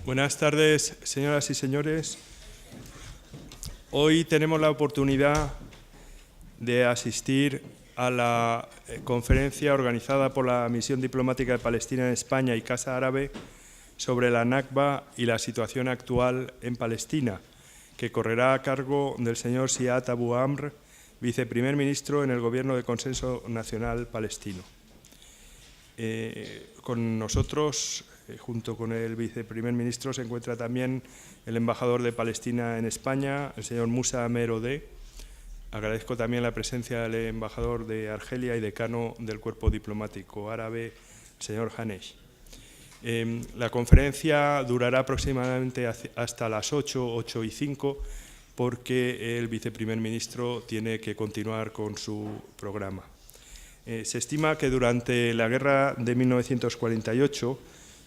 Buenas tardes, señoras y señores. Hoy tenemos la oportunidad de asistir a la conferencia organizada por la Misión Diplomática de Palestina en España y Casa Árabe sobre la Nakba y la situación actual en Palestina, que correrá a cargo del señor Ziad Abu Amr, viceprimer ministro en el Gobierno de Consenso Nacional Palestino. Con nosotros, junto con el viceprimer ministro, se encuentra también el embajador de Palestina en España, el señor Musa Amer Odeh. Agradezco también la presencia del embajador de Argelia y decano del cuerpo diplomático árabe, el señor Hanesh. La conferencia durará aproximadamente hasta las 8:05, porque el viceprimer ministro tiene que continuar con su programa. Se estima que durante la guerra de 1948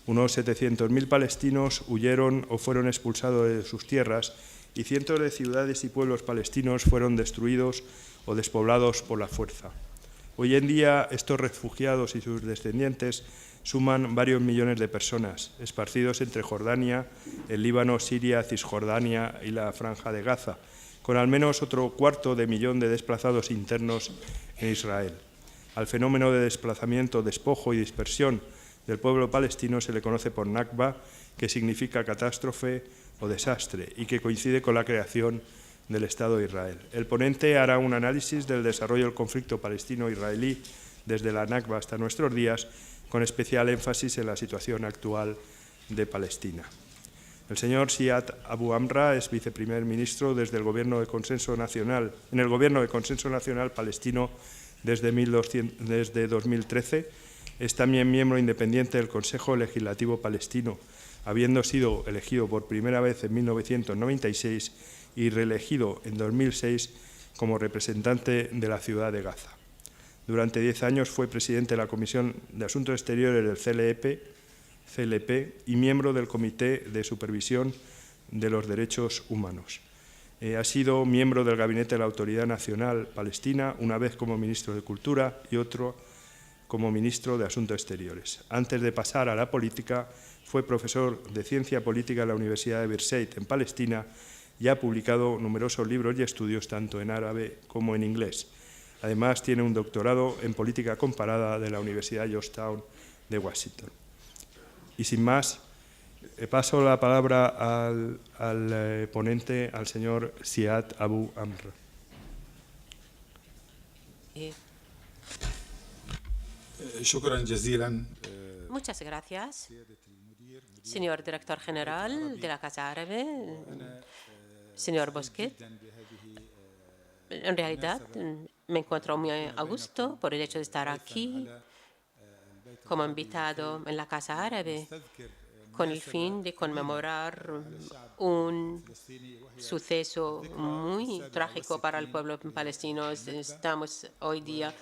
unos 700.000 palestinos huyeron o fueron expulsados de sus tierras y cientos de ciudades y pueblos palestinos fueron destruidos o despoblados por la fuerza. Hoy en día estos refugiados y sus descendientes suman varios millones de personas, esparcidos entre Jordania, el Líbano, Siria, Cisjordania y la Franja de Gaza, con al menos otro 250.000 de desplazados internos en Israel. Al fenómeno de desplazamiento, despojo y dispersión del pueblo palestino se le conoce por Nakba, que significa catástrofe o desastre, y que coincide con la creación del Estado de Israel. El ponente hará un análisis del desarrollo del conflicto palestino-israelí desde la Nakba hasta nuestros días, con especial énfasis en la situación actual de Palestina. El señor Ziad Abu Amr es viceprimer ministro desde el Gobierno de Consenso Nacional, en el Gobierno de Consenso Nacional Palestino desde 2013. Es también miembro independiente del Consejo Legislativo Palestino, habiendo sido elegido por primera vez en 1996 y reelegido en 2006 como representante de la ciudad de Gaza. Durante 10 años fue presidente de la Comisión de Asuntos Exteriores del CLP y miembro del Comité de Supervisión de los Derechos Humanos. Ha sido miembro del Gabinete de la Autoridad Nacional Palestina, una vez como ministro de Cultura y otro como ministro de Asuntos Exteriores. Antes de pasar a la política, fue profesor de Ciencia Política en la Universidad de Birzeit, en Palestina, y ha publicado numerosos libros y estudios tanto en árabe como en inglés. Además, tiene un doctorado en Política Comparada de la Universidad Georgetown de Washington. Y sin más, paso la palabra al ponente, al señor Ziad Abu Amr. Muchas gracias, señor director general de la Casa Árabe, señor Bosquet. En realidad, me encuentro muy a gusto por el hecho de estar aquí como invitado en la Casa Árabe con el fin de conmemorar un suceso muy trágico para el pueblo palestino. Estamos hoy día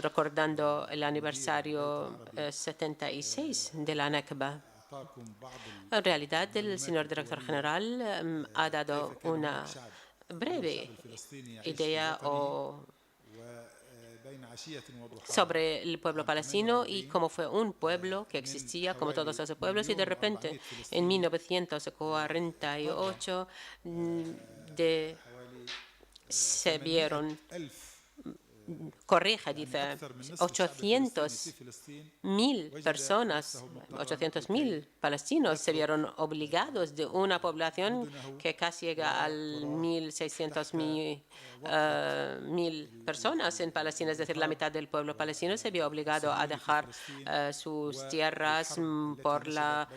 recordando el aniversario 76 de la Nakba. En realidad, el señor director general ha dado una breve idea sobre el pueblo palestino y cómo fue un pueblo que existía como todos los pueblos, y de repente en 1948 se vieron, dice 800.000 personas, 800.000 palestinos se vieron obligados, de una población que casi llega al 1.600.000 personas en Palestina, es decir, la mitad del pueblo palestino se vio obligado a dejar sus tierras por la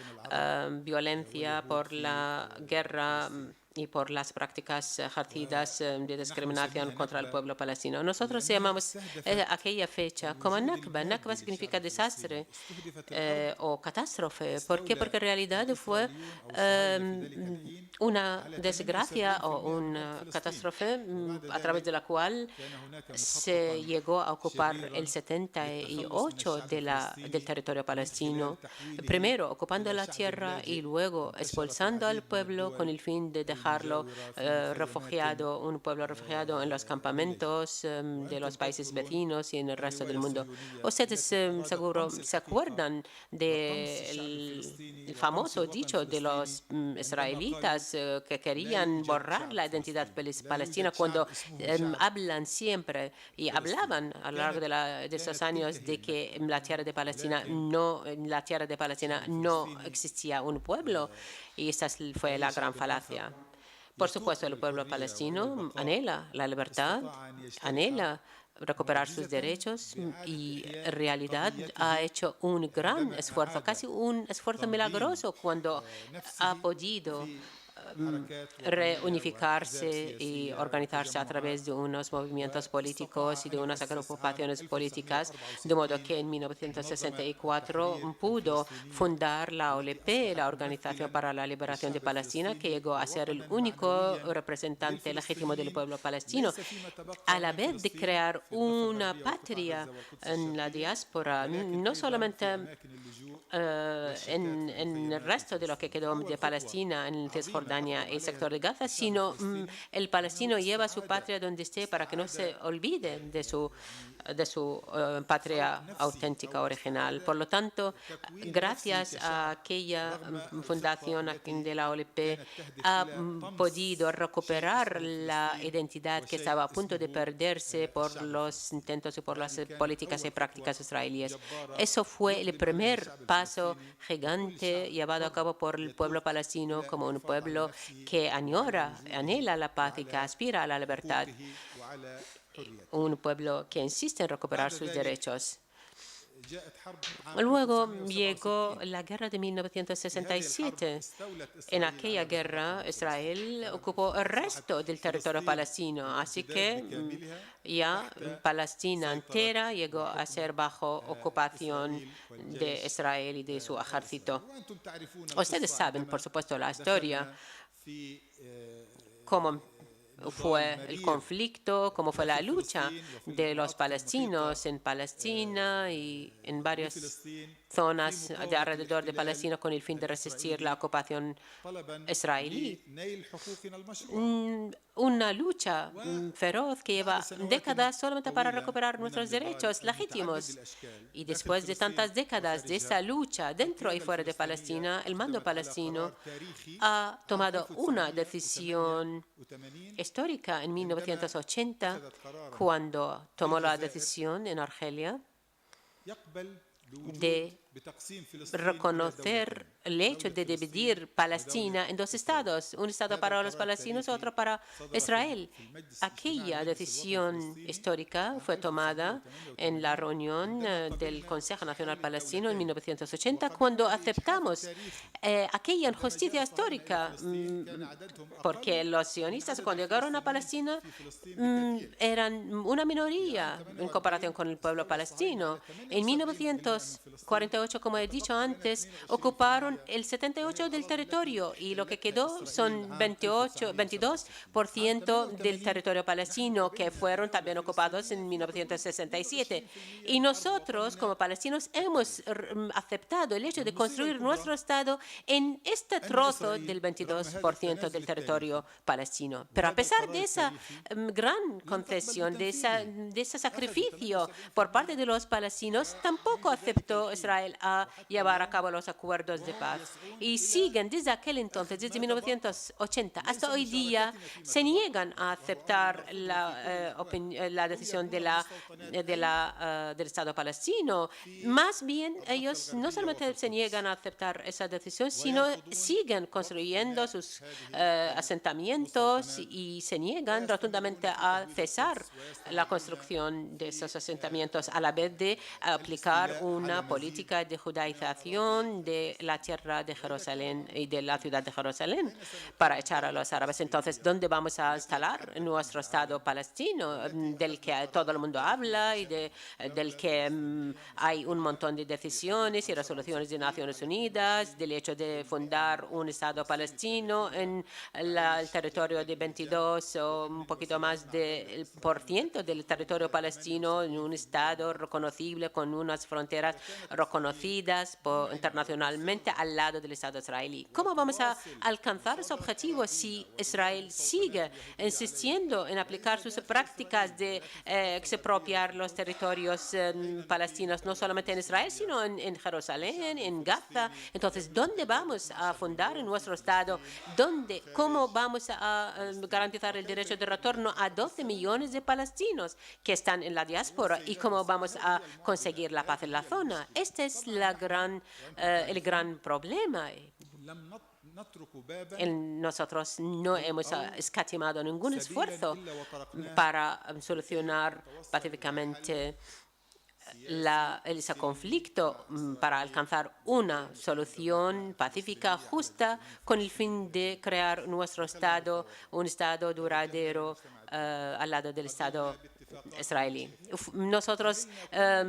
violencia, por la guerra y por las prácticas ejercidas de discriminación contra el pueblo palestino. Nosotros llamamos aquella fecha como Nakba. Nakba significa desastre o catástrofe. ¿Por qué? Porque en realidad fue una desgracia o una catástrofe a través de la cual se llegó a ocupar el 78% del territorio palestino, primero ocupando la tierra y luego expulsando al pueblo con el fin de dejar dejarlo refugiado, un pueblo refugiado en los campamentos de los países vecinos y en el resto del mundo. Ustedes seguro se acuerdan del famoso dicho de los israelitas que querían borrar la identidad palestina cuando hablan siempre y hablaban a lo largo de estos años de que en la tierra de Palestina no existía un pueblo, y esa fue la gran falacia. Por supuesto, el pueblo palestino anhela la libertad, anhela recuperar sus derechos y en realidad ha hecho un gran esfuerzo, casi un esfuerzo milagroso cuando ha podido reunificarse y organizarse a través de unos movimientos políticos y de unas agrupaciones políticas, de modo que en 1964 pudo fundar la OLP, la Organización para la Liberación de Palestina, que llegó a ser el único representante legítimo del pueblo palestino, a la vez de crear una patria en la diáspora, no solamente en el resto de lo que quedó de Palestina, en Cisjordania y el sector de Gaza, sino el palestino lleva su patria donde esté para que no se olvide de su patria auténtica, original. Por lo tanto, gracias a aquella fundación de la OLP, ha podido recuperar la identidad que estaba a punto de perderse por los intentos y por las políticas y prácticas israelíes. Eso fue el primer paso gigante llevado a cabo por el pueblo palestino como un pueblo que anhela la paz y que aspira a la libertad, un pueblo que insiste en recuperar sus derechos. Luego llegó la guerra de 1967. En aquella guerra, Israel ocupó el resto del territorio palestino, así que ya Palestina entera llegó a ser bajo ocupación de Israel y de su ejército. Ustedes saben, por supuesto, la historia, cómo fue el conflicto, cómo fue la lucha de los palestinos en Palestina y en varias zonas de alrededor de Palestina con el fin de resistir la ocupación israelí. Una lucha feroz que lleva décadas solamente para recuperar nuestros derechos legítimos. Y después de tantas décadas de esa lucha dentro y fuera de Palestina, el mando palestino ha tomado una decisión histórica en 1980, cuando tomó la decisión en Argelia de reconocer el hecho de dividir Palestina en dos estados, un estado para los palestinos y otro para Israel. Aquella decisión histórica fue tomada en la reunión del Consejo Nacional Palestino en 1980, cuando aceptamos aquella injusticia histórica, porque los sionistas, cuando llegaron a Palestina, eran una minoría en comparación con el pueblo palestino. En 1948, como he dicho antes, ocuparon el 78% del territorio y lo que quedó son 22% del territorio palestino, que fueron también ocupados en 1967. Y nosotros, como palestinos, hemos aceptado el hecho de construir nuestro Estado en este trozo del 22% del territorio palestino. Pero a pesar de esa gran concesión, de ese sacrificio por parte de los palestinos, tampoco aceptó Israel a llevar a cabo los acuerdos de paz. Y siguen desde aquel entonces, desde 1980 hasta hoy día, se niegan a aceptar la decisión del Estado palestino. Más bien, ellos no solamente se niegan a aceptar esa decisión, sino siguen construyendo sus asentamientos y se niegan rotundamente a cesar la construcción de esos asentamientos, a la vez de aplicar una política de judaización de la tierra de Jerusalén y de la ciudad de Jerusalén para echar a los árabes. Entonces, ¿dónde vamos a instalar nuestro Estado palestino, del que todo el mundo habla y del que hay un montón de decisiones y resoluciones de Naciones Unidas, del hecho de fundar un Estado palestino en el territorio de 22 o un poquito más del % del territorio palestino, en un Estado reconocible con unas fronteras reconocibles reconocidas internacionalmente al lado del Estado israelí. ¿Cómo vamos a alcanzar ese objetivo si Israel sigue insistiendo en aplicar sus prácticas de expropiar los territorios palestinos, no solamente en Israel, sino en Jerusalén, en Gaza? Entonces, ¿dónde vamos a fundar nuestro Estado? ¿Cómo vamos a garantizar el derecho de retorno a 12 millones de palestinos que están en la diáspora? ¿Y cómo vamos a conseguir la paz en la zona? Este es el gran problema. Nosotros no hemos escatimado ningún esfuerzo para solucionar pacíficamente ese conflicto, para alcanzar una solución pacífica, justa, con el fin de crear nuestro Estado, un Estado duradero al lado del Estado israelí. Nosotros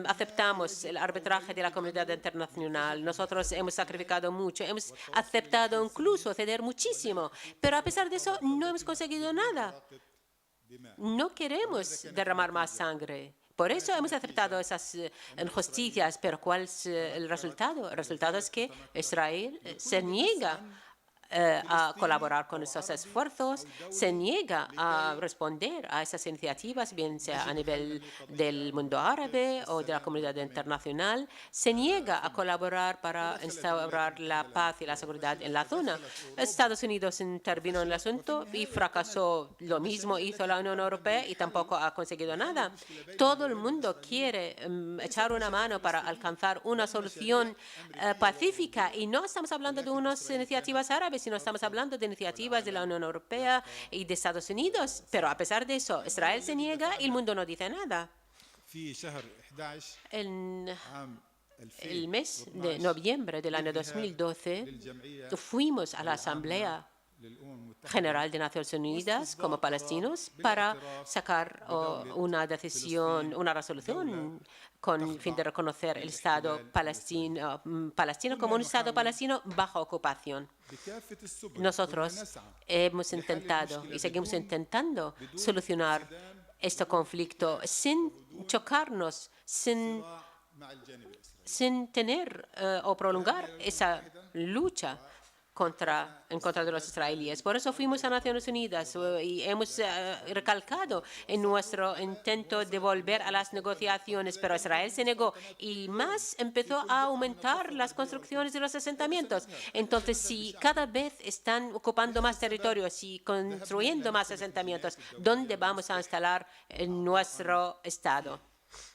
aceptamos el arbitraje de la comunidad internacional. Nosotros hemos sacrificado mucho, hemos aceptado incluso ceder muchísimo, pero a pesar de eso no hemos conseguido nada. No queremos derramar más sangre. Por eso hemos aceptado esas injusticias, pero ¿cuál es el resultado? El resultado es que Israel se niega a colaborar con esos esfuerzos, se niega a responder a esas iniciativas, bien sea a nivel del mundo árabe o de la comunidad internacional, se niega a colaborar para instaurar la paz y la seguridad en la zona. Estados Unidos intervino en el asunto y fracasó. Lo mismo hizo la Unión Europea y tampoco ha conseguido nada. Todo el mundo quiere echar una mano para alcanzar una solución pacífica, y no estamos hablando de unas iniciativas árabes, sino estamos hablando de iniciativas de la Unión Europea y de Estados Unidos. Pero a pesar de eso, Israel se niega y el mundo no dice nada. En el mes de noviembre del año 2012 fuimos a la Asamblea General de Naciones Unidas como palestinos para sacar una decisión, una resolución con el fin de reconocer el Estado palestino como un Estado palestino bajo ocupación. Nosotros hemos intentado y seguimos intentando solucionar este conflicto sin chocarnos, sin tener o prolongar esa lucha en contra de los israelíes. Por eso fuimos a Naciones Unidas y hemos recalcado en nuestro intento de volver a las negociaciones, pero Israel se negó y más empezó a aumentar las construcciones de los asentamientos. Entonces, si cada vez están ocupando más territorios y construyendo más asentamientos, ¿dónde vamos a instalar nuestro Estado?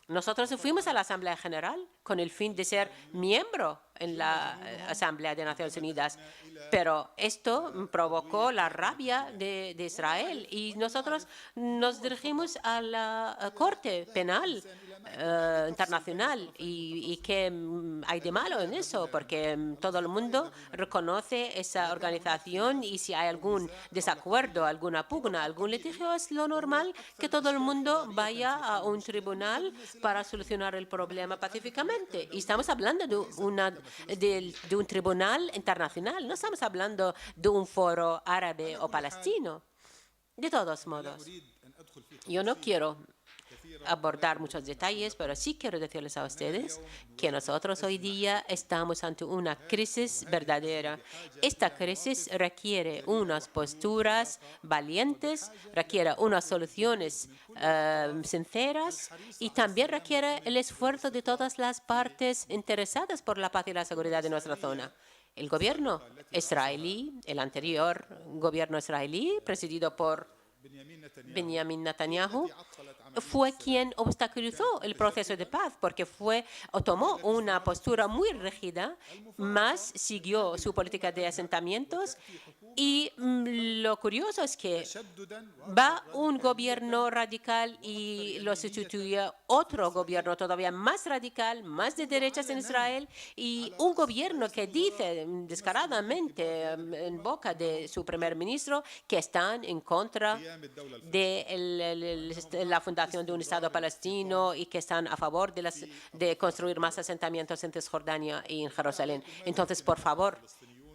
Nosotros fuimos a la Asamblea General con el fin de ser miembro en la Asamblea de Naciones Unidas, pero esto provocó la rabia de Israel y nosotros nos dirigimos a la Corte Penal Internacional. ¿Y qué hay de malo en eso? Porque todo el mundo reconoce esa organización y si hay algún desacuerdo, alguna pugna, algún litigio, es lo normal que todo el mundo vaya a un tribunal para solucionar el problema pacíficamente. Y estamos hablando de un tribunal internacional, no estamos hablando de un foro árabe o palestino. De todos modos, yo no quiero abordar muchos detalles, pero sí quiero decirles a ustedes que nosotros hoy día estamos ante una crisis verdadera. Esta crisis requiere unas posturas valientes, requiere unas soluciones sinceras y también requiere el esfuerzo de todas las partes interesadas por la paz y la seguridad de nuestra zona. El gobierno israelí, el anterior gobierno israelí, presidido por Benjamin Netanyahu, fue quien obstaculizó el proceso de paz porque tomó una postura muy rígida, más siguió su política de asentamientos. Y lo curioso es que va un gobierno radical y lo sustituye otro gobierno todavía más radical, más de derechas en Israel, y un gobierno que dice descaradamente en boca de su primer ministro que están en contra de la fundación de un Estado palestino y que están a favor de construir más asentamientos en Cisjordania y en Jerusalén. Entonces, por favor,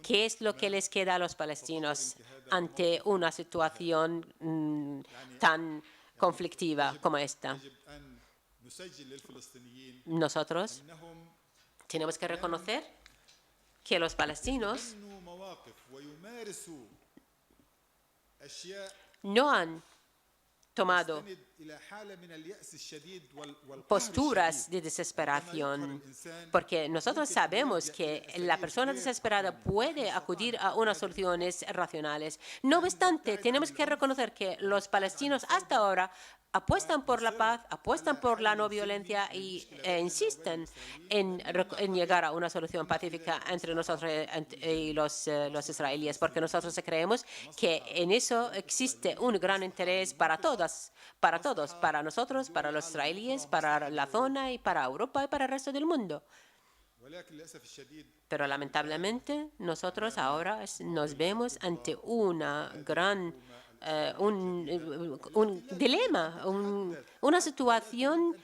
¿qué es lo que les queda a los palestinos ante una situación tan conflictiva como esta? Nosotros Tenemos que reconocer que los palestinos no han tomado posturas de desesperación, porque nosotros sabemos que la persona desesperada puede acudir a unas soluciones racionales. No obstante, tenemos que reconocer que los palestinos hasta ahora apuestan por la paz, apuestan por la no violencia e insisten en llegar a una solución pacífica entre nosotros y los israelíes, porque nosotros creemos que en eso existe un gran interés para todos, para nosotros, para los israelíes, para la zona y para Europa y para el resto del mundo. Pero lamentablemente nosotros ahora nos vemos ante una gran un dilema, una situación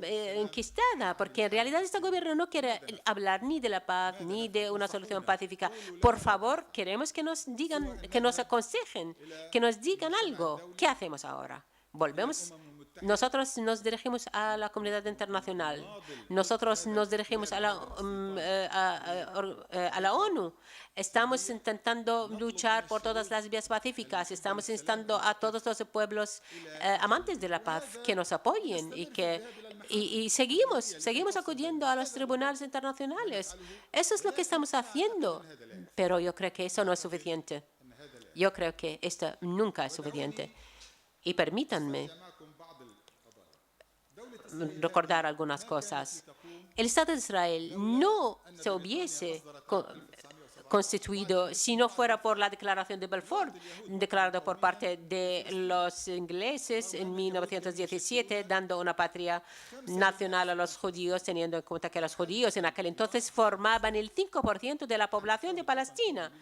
enquistada, porque en realidad este gobierno no quiere hablar ni de la paz ni de una solución pacífica. Por favor, queremos que nos digan, que nos aconsejen, que nos digan algo. ¿Qué hacemos ahora? ¿Volvemos? Nosotros nos dirigimos a la comunidad internacional. Nosotros nos dirigimos a la ONU. Estamos intentando luchar por todas las vías pacíficas. Estamos instando a todos los pueblos amantes de la paz que nos apoyen y seguimos acudiendo a los tribunales internacionales. Eso es lo que estamos haciendo. Pero yo creo que eso no es suficiente. Yo creo que esto nunca es suficiente. Y permítanme recordar algunas cosas. El Estado de Israel no se hubiese constituido si no fuera por la Declaración de Balfour, declarada por parte de los ingleses en 1917, dando una patria nacional a los judíos, teniendo en cuenta que los judíos en aquel entonces formaban el 5% de la población de Palestina.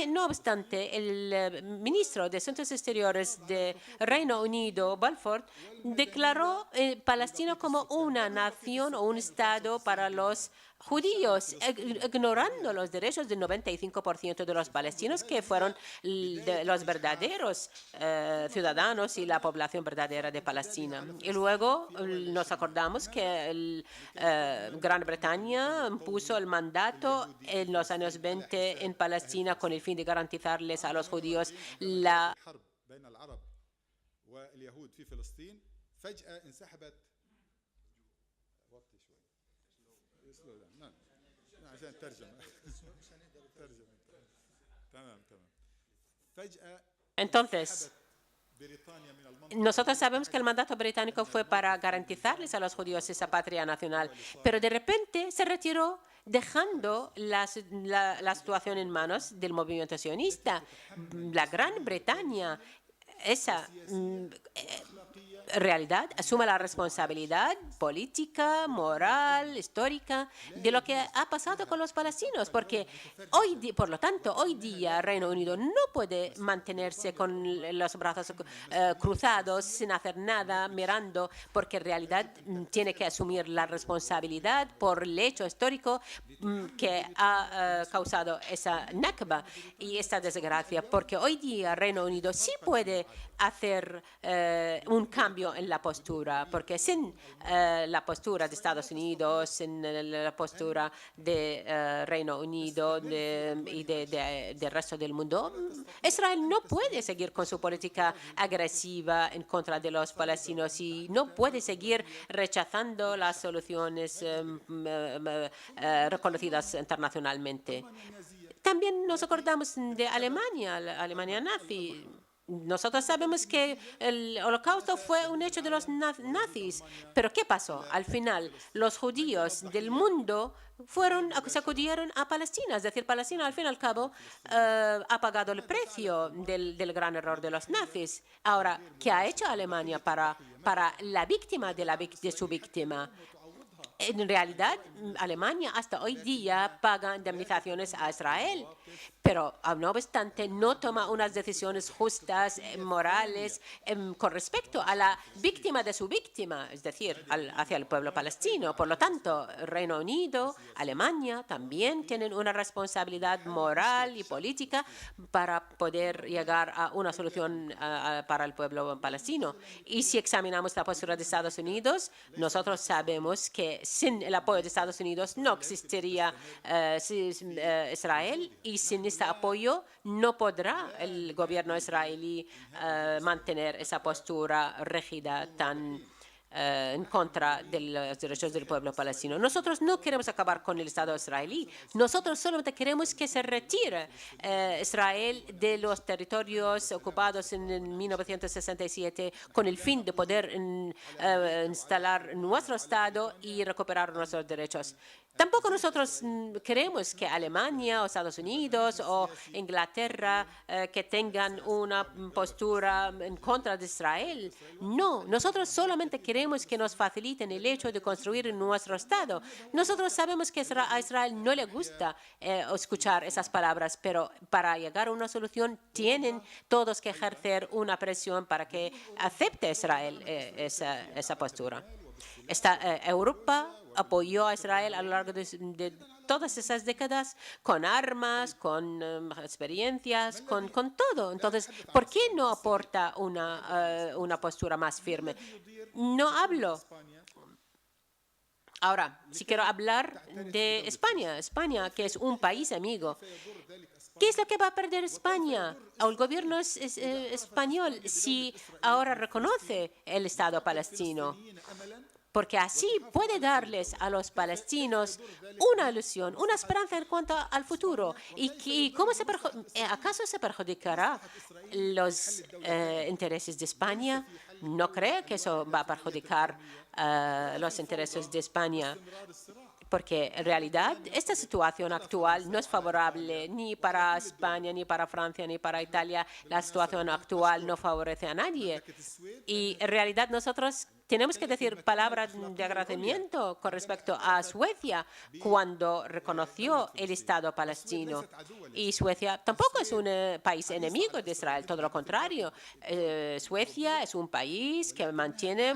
No obstante, el ministro de Asuntos Exteriores de Reino Unido, Balfour, declaró Palestina como una nación o un Estado para los judíos, ignorando los derechos del 95% de los palestinos, que fueron los verdaderos ciudadanos y la población verdadera de Palestina. Y luego nos acordamos que Gran Bretaña puso el mandato en los años 20 en Palestina con el fin de garantizarles a los judíos la Entonces, nosotros sabemos que el mandato británico fue para garantizarles a los judíos esa patria nacional, pero de repente se retiró dejando la situación en manos del movimiento sionista. La Gran Bretaña, esa realidad, asume la responsabilidad política, moral, histórica de lo que ha pasado con los palestinos, porque por lo tanto, hoy día Reino Unido no puede mantenerse con los brazos cruzados, sin hacer nada, mirando, porque en realidad tiene que asumir la responsabilidad por el hecho histórico que ha causado esa Nakba y esta desgracia, porque hoy día Reino Unido sí puede hacer un cambio en la postura, porque sin la postura de Estados Unidos, sin la postura de Reino Unido y del resto del mundo, Israel no puede seguir con su política agresiva en contra de los palestinos y no puede seguir rechazando las soluciones reconocidas internacionalmente. También nos acordamos de Alemania, la Alemania nazi. Nosotros sabemos que el Holocausto fue un hecho de los nazis, pero ¿qué pasó? Al final, los judíos del mundo acudieron a Palestina, es decir, Palestina al fin y al cabo ha pagado el precio del gran error de los nazis. Ahora, ¿qué ha hecho Alemania para la víctima de su víctima? En realidad, Alemania hasta hoy día paga indemnizaciones a Israel, pero no obstante no toma unas decisiones justas, morales, con respecto a la víctima de su víctima, es decir, hacia el pueblo palestino. Por lo tanto, Reino Unido, Alemania también tienen una responsabilidad moral y política para poder llegar a una solución para el pueblo palestino. Y si examinamos la postura de Estados Unidos, nosotros sabemos que sin el apoyo de Estados Unidos no existiría Israel, y sin este apoyo no podrá el gobierno israelí mantener esa postura rígida tan en contra de los derechos del pueblo palestino. Nosotros no queremos acabar con el Estado israelí. Nosotros solamente queremos que se retire Israel de los territorios ocupados en 1967 con el fin de poder instalar nuestro Estado y recuperar nuestros derechos. Tampoco nosotros queremos que Alemania o Estados Unidos o Inglaterra que tengan una postura en contra de Israel. No, nosotros solamente queremos que nos faciliten el hecho de construir nuestro Estado. Nosotros sabemos que a Israel no le gusta escuchar esas palabras, pero para llegar a una solución tienen todos que ejercer una presión para que acepte Israel esa postura. Europa apoyó a Israel a lo largo de todas esas décadas con armas, con experiencias, con todo. Entonces, ¿por qué no aporta una postura más firme? No hablo. Ahora, si quiero hablar de España, que es un país amigo. ¿Qué es lo que va a perder España o el gobierno español si ahora reconoce el Estado palestino? Porque así puede darles a los palestinos una ilusión, una esperanza en cuanto al futuro. ¿Y acaso se perjudicará los intereses de España? No creo que eso va a perjudicar los intereses de España, porque en realidad esta situación actual no es favorable ni para España, ni para Francia, ni para Italia. La situación actual no favorece a nadie. Y en realidad nosotros tenemos que decir palabras de agradecimiento con respecto a Suecia cuando reconoció el Estado palestino. Y Suecia tampoco es un país enemigo de Israel, todo lo contrario. Suecia es un país que mantiene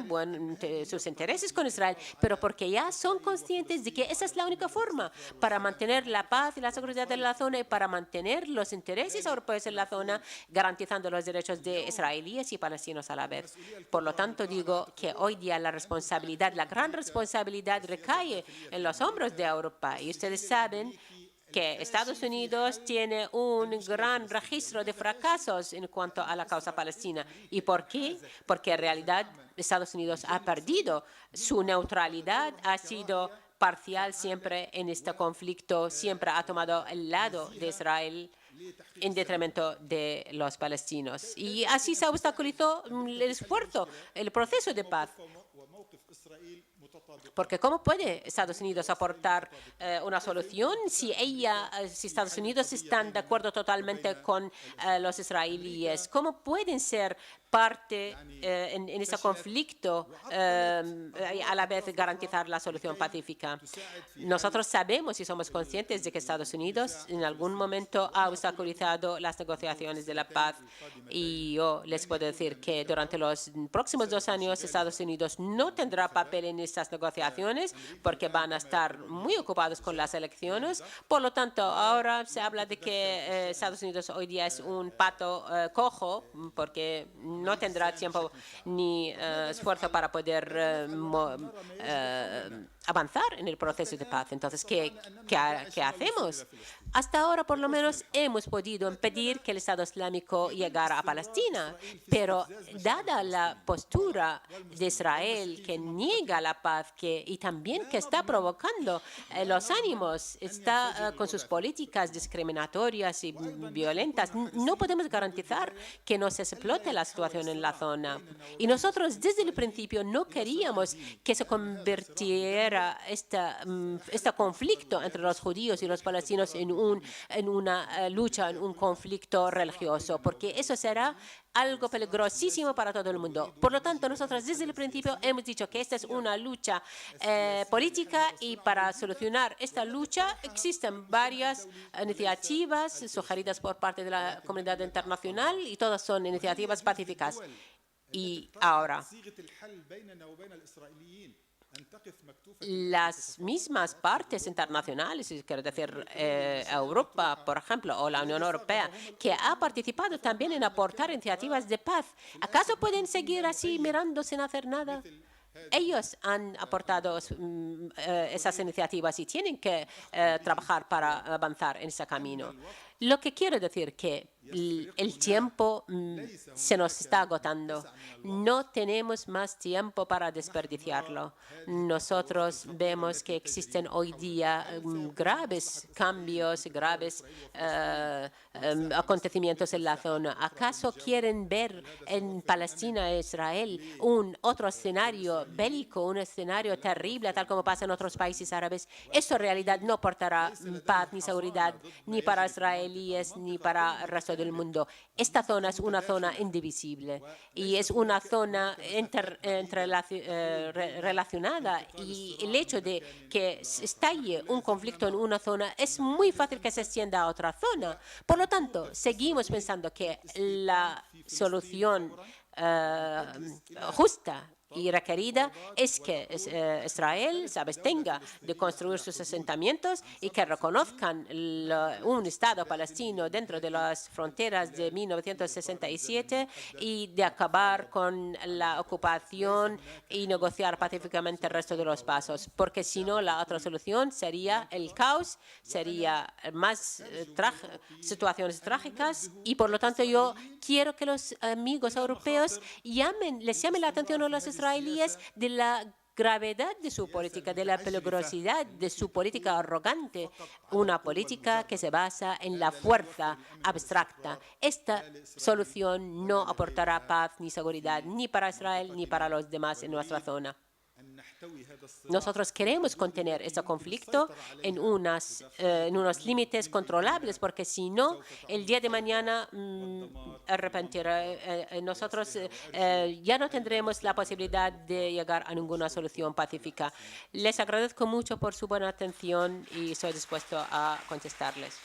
sus intereses con Israel, pero porque ya son conscientes de que esa es la única forma para mantener la paz y la seguridad de la zona y para mantener los intereses europeos en la zona, garantizando los derechos de israelíes y palestinos a la vez. Por lo tanto, digo que hoy día la gran responsabilidad recae en los hombros de Europa. Y ustedes saben que Estados Unidos tiene un gran registro de fracasos en cuanto a la causa palestina. ¿Y por qué? Porque en realidad Estados Unidos ha perdido su neutralidad, ha sido parcial siempre en este conflicto, siempre ha tomado el lado de Israel en detrimento de los palestinos. Y así se obstaculizó el esfuerzo, el proceso de paz. Porque ¿cómo puede Estados Unidos aportar una solución si Estados Unidos están de acuerdo totalmente con los israelíes? ¿Cómo pueden ser parte en ese conflicto a la vez garantizar la solución pacífica? Nosotros sabemos y somos conscientes de que Estados Unidos en algún momento ha obstaculizado las negociaciones de la paz, y yo les puedo decir que durante los próximos 2 años Estados Unidos no tendrá papel en estas negociaciones porque van a estar muy ocupados con las elecciones. Por lo tanto, ahora se habla de que Estados Unidos hoy día es un pato cojo porque no tendrá tiempo ni esfuerzo para poder avanzar en el proceso de paz. Entonces, ¿qué hacemos? Hasta ahora, por lo menos, hemos podido impedir que el Estado Islámico llegara a Palestina, pero dada la postura de Israel que niega la paz y también que está provocando los ánimos, está con sus políticas discriminatorias y violentas, no podemos garantizar que no se explote la situación en la zona. Y nosotros desde el principio no queríamos que se convirtiera este conflicto entre los judíos y los palestinos en una lucha, en un conflicto religioso, porque eso será algo peligrosísimo para todo el mundo. Por lo tanto, nosotros desde el principio hemos dicho que esta es una lucha política, y para solucionar esta lucha existen varias iniciativas sugeridas por parte de la comunidad internacional y todas son iniciativas pacíficas. Y ahora, las mismas partes internacionales, quiero decir Europa, por ejemplo, o la Unión Europea, que ha participado también en aportar iniciativas de paz, ¿acaso pueden seguir así mirando sin hacer nada? Ellos han aportado esas iniciativas y tienen que trabajar para avanzar en ese camino. Lo que quiero decir que el tiempo se nos está agotando. No tenemos más tiempo para desperdiciarlo. Nosotros vemos que existen hoy día graves cambios, graves acontecimientos en la zona. ¿Acaso quieren ver en Palestina e Israel otro escenario bélico, un escenario terrible, tal como pasa en otros países árabes? Eso en realidad no aportará paz ni seguridad ni para israelíes ni para el resto del mundo. Esta zona es una zona indivisible y es una zona relacionada, y el hecho de que estalle un conflicto en una zona es muy fácil que se extienda a otra zona. Por lo tanto, seguimos pensando que la solución justa y requerida es que Israel, tenga de construir sus asentamientos y que reconozcan un Estado palestino dentro de las fronteras de 1967 y de acabar con la ocupación y negociar pacíficamente el resto de los pasos, porque si no, la otra solución sería el caos, sería más situaciones trágicas, y por lo tanto yo quiero que los amigos europeos les llamen la atención a los israelíes de la gravedad de su política, de la peligrosidad de su política arrogante, una política que se basa en la fuerza abstracta. Esta solución no aportará paz ni seguridad ni para Israel ni para los demás en nuestra zona. Nosotros queremos contener este conflicto en unos límites controlables, porque si no, el día de mañana nosotros ya no tendremos la posibilidad de llegar a ninguna solución pacífica. Les agradezco mucho por su buena atención y estoy dispuesto a contestarles.